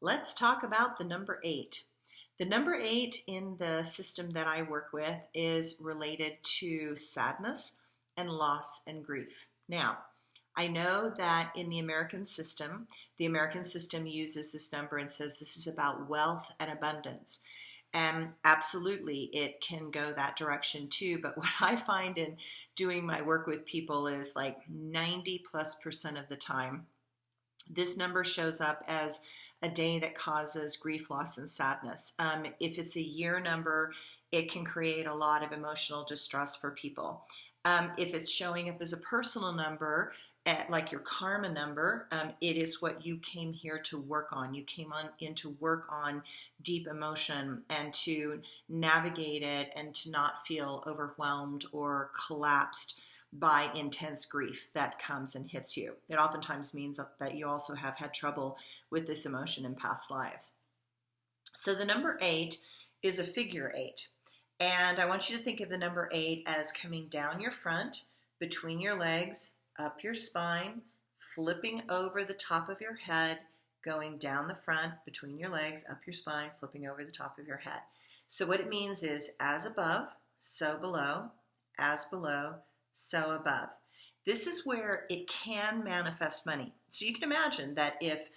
Let's talk about the number 8. The number 8 in the system that I work with is related to sadness and loss and grief. Now, I know that in the American system uses this number and says this is about wealth and abundance. And absolutely, it can go that direction too. But what I find in doing my work with people is like 90+% of the time, this number shows up as a day that causes grief, loss, and sadness. If it's a year number, it can create a lot of emotional distress for people. If it's showing up as a personal number, like your karma number, it is what you came here to work on. You came in to work on deep emotion and to navigate it and to not feel overwhelmed or collapsed by intense grief that comes and hits you. It oftentimes means that you also have had trouble with this emotion in past lives. So the number 8 is a figure 8. And I want you to think of the number 8 as coming down your front, between your legs, up your spine, flipping over the top of your head, going down the front, between your legs, up your spine, flipping over the top of your head. So what it means is as above, so below, as below, so above. This is where it can manifest money. So you can imagine that if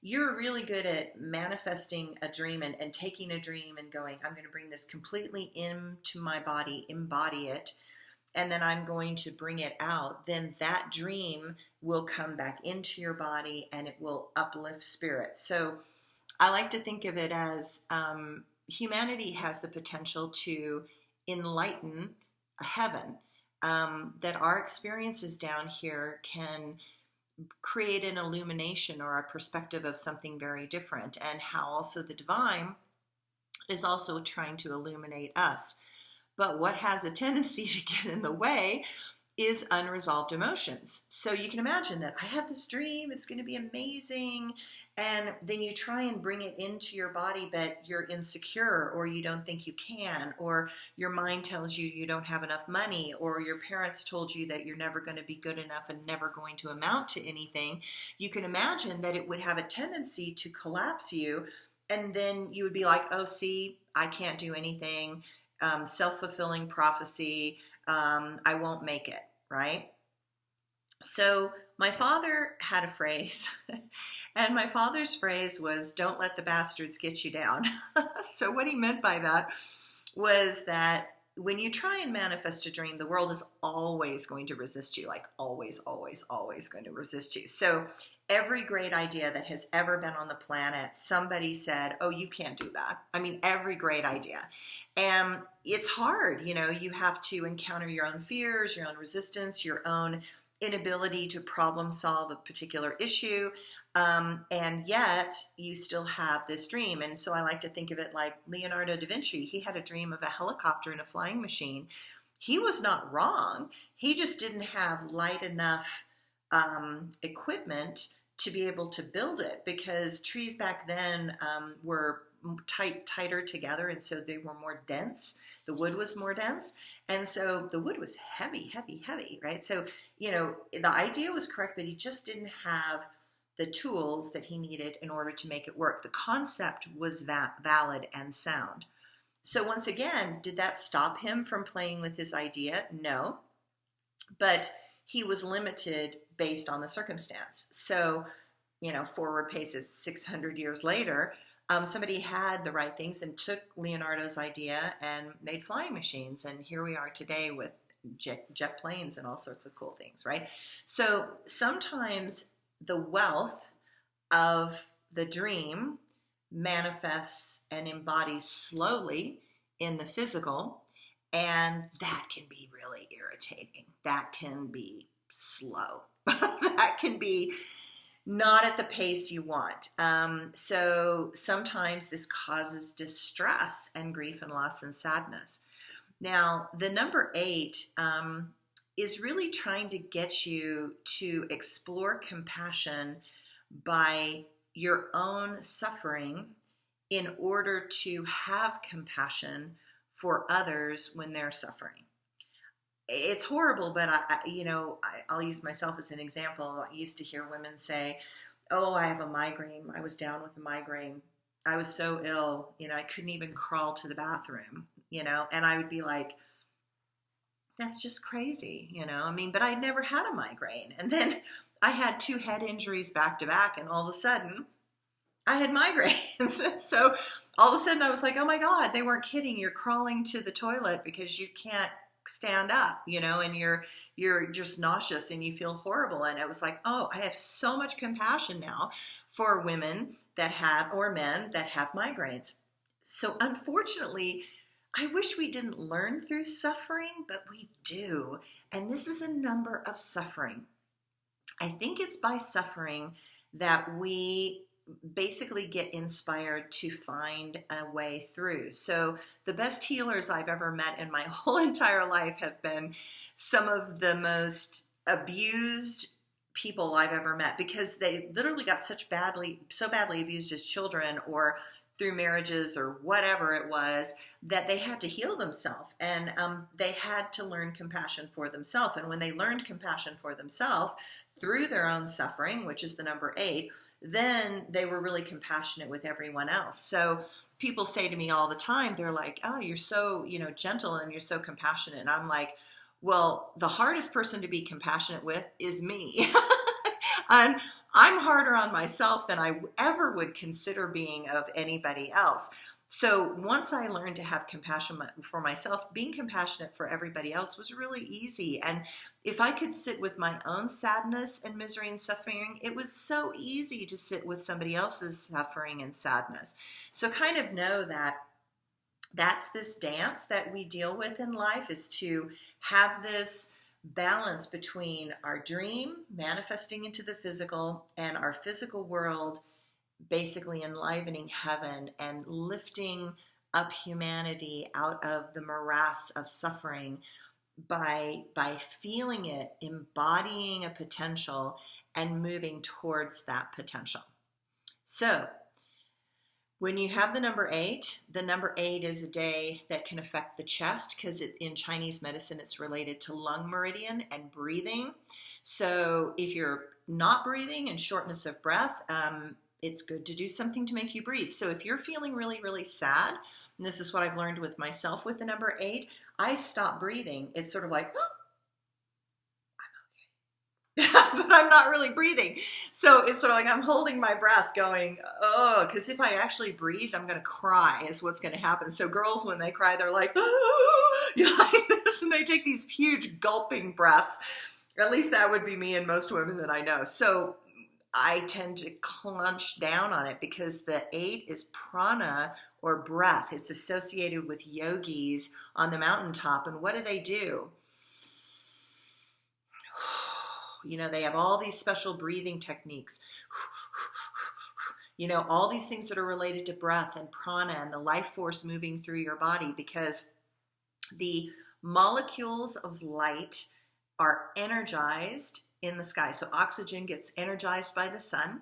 you're really good at manifesting a dream and taking a dream and going, I'm going to bring this completely into my body, embody it, and then I'm going to bring it out, then that dream will come back into your body and it will uplift spirit. So I like to think of it as humanity has the potential to enlighten a heaven. That our experiences down here can create an illumination or a perspective of something very different, and how also the divine is also trying to illuminate us. But what has a tendency to get in the way is unresolved emotions. So you can imagine that I have this dream, it's going to be amazing, and then you try and bring it into your body, but you're insecure, or you don't think you can, or your mind tells you you don't have enough money, or your parents told you that you're never going to be good enough and never going to amount to anything. You can imagine that it would have a tendency to collapse you, and then you would be like, oh, see, I can't do anything, self-fulfilling prophecy, I won't make it, right? So my father had a phrase, and my father's phrase was, don't let the bastards get you down. So what he meant by that was that when you try and manifest a dream, the world is always going to resist you, like always, always, always going to resist you. So every great idea that has ever been on the planet, somebody said, oh, you can't do that. I mean, every great idea. And it's hard, you have to encounter your own fears, your own resistance, your own inability to problem solve a particular issue. And yet you still have this dream. And so I like to think of it like Leonardo da Vinci. He had a dream of a helicopter and a flying machine. He was not wrong. He just didn't have light enough equipment to be able to build it, because trees back then were tighter together, and so they were more dense. The wood was more dense, and so the wood was heavy, heavy, heavy, right? So, the idea was correct, but he just didn't have the tools that he needed in order to make it work. The concept was valid and sound. So once again, did that stop him from playing with his idea? No, but he was limited based on the circumstance. So, forward pace is 600 years later, somebody had the right things and took Leonardo's idea and made flying machines. And here we are today with jet planes and all sorts of cool things, right? So sometimes the wealth of the dream manifests and embodies slowly in the physical, and that can be really irritating. That can be slow. That can be not at the pace you want. So sometimes this causes distress and grief and loss and sadness. Now, the number 8 is really trying to get you to explore compassion by your own suffering in order to have compassion for others when they're suffering. It's horrible, but I'll use myself as an example. I used to hear women say, oh, I have a migraine. I was down with a migraine. I was so ill, I couldn't even crawl to the bathroom, and I would be like, that's just crazy, I mean, but I'd never had a migraine. And then I had 2 head injuries back to back, and all of a sudden I had migraines. So all of a sudden I was like, oh my God, they weren't kidding. You're crawling to the toilet because you can't stand up, and you're just nauseous and you feel horrible. And it was like, oh, I have so much compassion now for women that have, or men that have migraines. So unfortunately, I wish we didn't learn through suffering, but we do. And this is a number of suffering. I think it's by suffering that we basically get inspired to find a way through. So the best healers I've ever met in my whole entire life have been some of the most abused people I've ever met, because they literally got so badly abused as children or through marriages or whatever it was, that they had to heal themselves, and they had to learn compassion for themselves. And when they learned compassion for themselves through their own suffering, which is the number 8, then they were really compassionate with everyone else. So people say to me all the time, they're like, oh, you're so, gentle and you're so compassionate. And I'm like, well, the hardest person to be compassionate with is me. And I'm harder on myself than I ever would consider being of anybody else. So once I learned to have compassion for myself, being compassionate for everybody else was really easy. And if I could sit with my own sadness and misery and suffering, it was so easy to sit with somebody else's suffering and sadness. So kind of know that that's this dance that we deal with in life, is to have this balance between our dream manifesting into the physical and our physical world basically enlivening heaven and lifting up humanity out of the morass of suffering by feeling it, embodying a potential, and moving towards that potential. So when you have the number 8 is a day that can affect the chest, because in Chinese medicine it's related to lung meridian and breathing. So if you're not breathing and shortness of breath, it's good to do something to make you breathe. So if you're feeling really, really sad, and this is what I've learned with myself with the number 8, I stop breathing. It's sort of like, oh, I'm okay. But I'm not really breathing. So it's sort of like I'm holding my breath going, oh, because if I actually breathed, I'm going to cry is what's going to happen. So girls, when they cry, they're like, oh, like this, and they take these huge gulping breaths. At least that would be me and most women that I know. So I tend to clench down on it, because the 8 is prana, or breath. It's associated with yogis on the mountaintop. And what do? They have all these special breathing techniques. All these things that are related to breath and prana and the life force moving through your body, because the molecules of light are energized in the sky. So oxygen gets energized by the sun,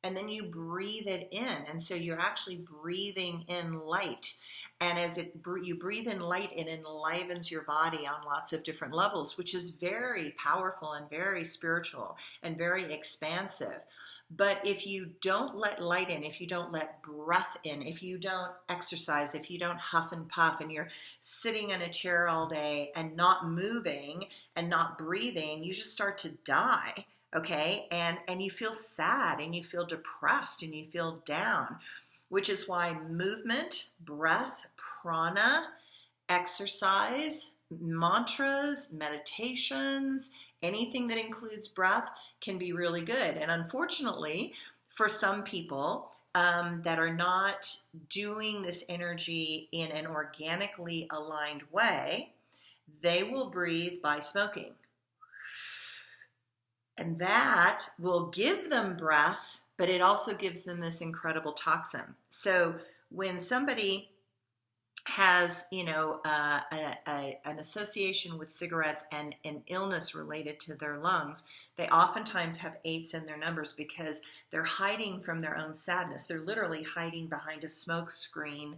and then you breathe it in. And so you're actually breathing in light. And as you breathe in light, it enlivens your body on lots of different levels, which is very powerful and very spiritual and very expansive. But if you don't let light in, if you don't let breath in, if you don't exercise, if you don't huff and puff, and you're sitting in a chair all day and not moving and not breathing, you just start to die, okay? And you feel sad, and you feel depressed, and you feel down, which is why movement, breath, prana, exercise, mantras, meditations, anything that includes breath can be really good. And unfortunately, for some people that are not doing this energy in an organically aligned way, they will breathe by smoking. And that will give them breath, but it also gives them this incredible toxin. So when somebody has, an association with cigarettes and an illness related to their lungs, they oftentimes have 8s in their numbers, because they're hiding from their own sadness. They're literally hiding behind a smoke screen,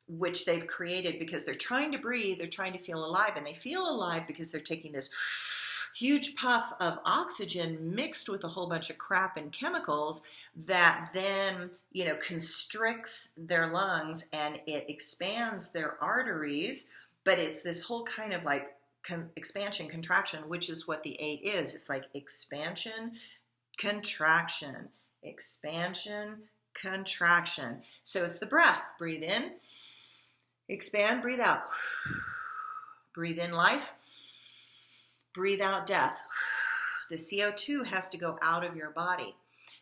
which they've created because they're trying to breathe, they're trying to feel alive, and they feel alive because they're taking this huge puff of oxygen mixed with a whole bunch of crap and chemicals that then, constricts their lungs and it expands their arteries. But it's this whole kind of like expansion, contraction, which is what the 8 is. It's like expansion, contraction, expansion, contraction. So it's the breath. Breathe in, expand, breathe out. Breathe in life, breathe out death. The CO2 has to go out of your body.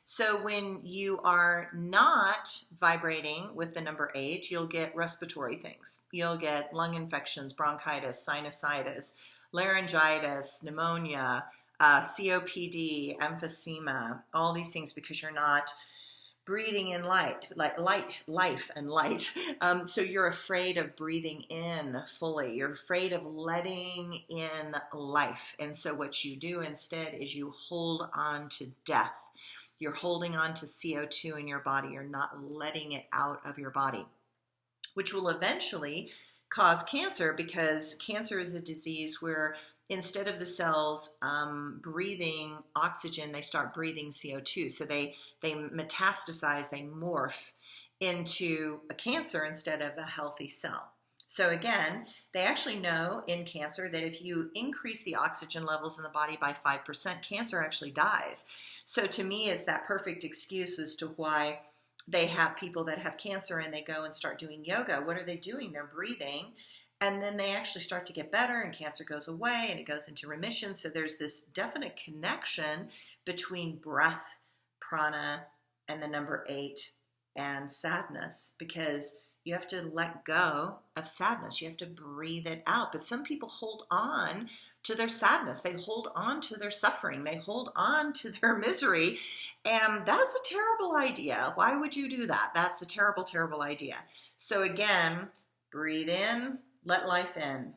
So when you are not vibrating with the number 8, you'll get respiratory things. You'll get lung infections, bronchitis, sinusitis, laryngitis, pneumonia, COPD, emphysema, all these things because you're not breathing in life and light. So you're afraid of breathing in fully. You're afraid of letting in life. And so what you do instead is you hold on to death. You're holding on to CO2 in your body. You're not letting it out of your body, which will eventually cause cancer, because cancer is a disease where instead of the cells breathing oxygen, they start breathing CO2. So they metastasize, they morph into a cancer instead of a healthy cell. So again, they actually know in cancer that if you increase the oxygen levels in the body by 5%, cancer actually dies. So to me, it's that perfect excuse as to why they have people that have cancer and they go and start doing yoga. What are they doing? They're breathing. And then they actually start to get better and cancer goes away and it goes into remission. So there's this definite connection between breath, prana, and the number 8 and sadness, because you have to let go of sadness. You have to breathe it out. But some people hold on to their sadness. They hold on to their suffering. They hold on to their misery. And that's a terrible idea. Why would you do that? That's a terrible, terrible idea. So again, breathe in. Let life in.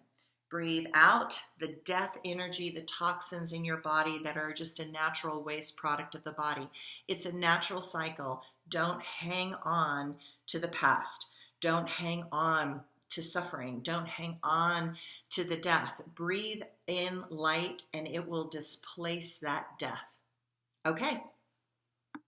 Breathe out the death energy, the toxins in your body that are just a natural waste product of the body. It's a natural cycle. Don't hang on to the past. Don't hang on to suffering. Don't hang on to the death. Breathe in light and it will displace that death. Okay.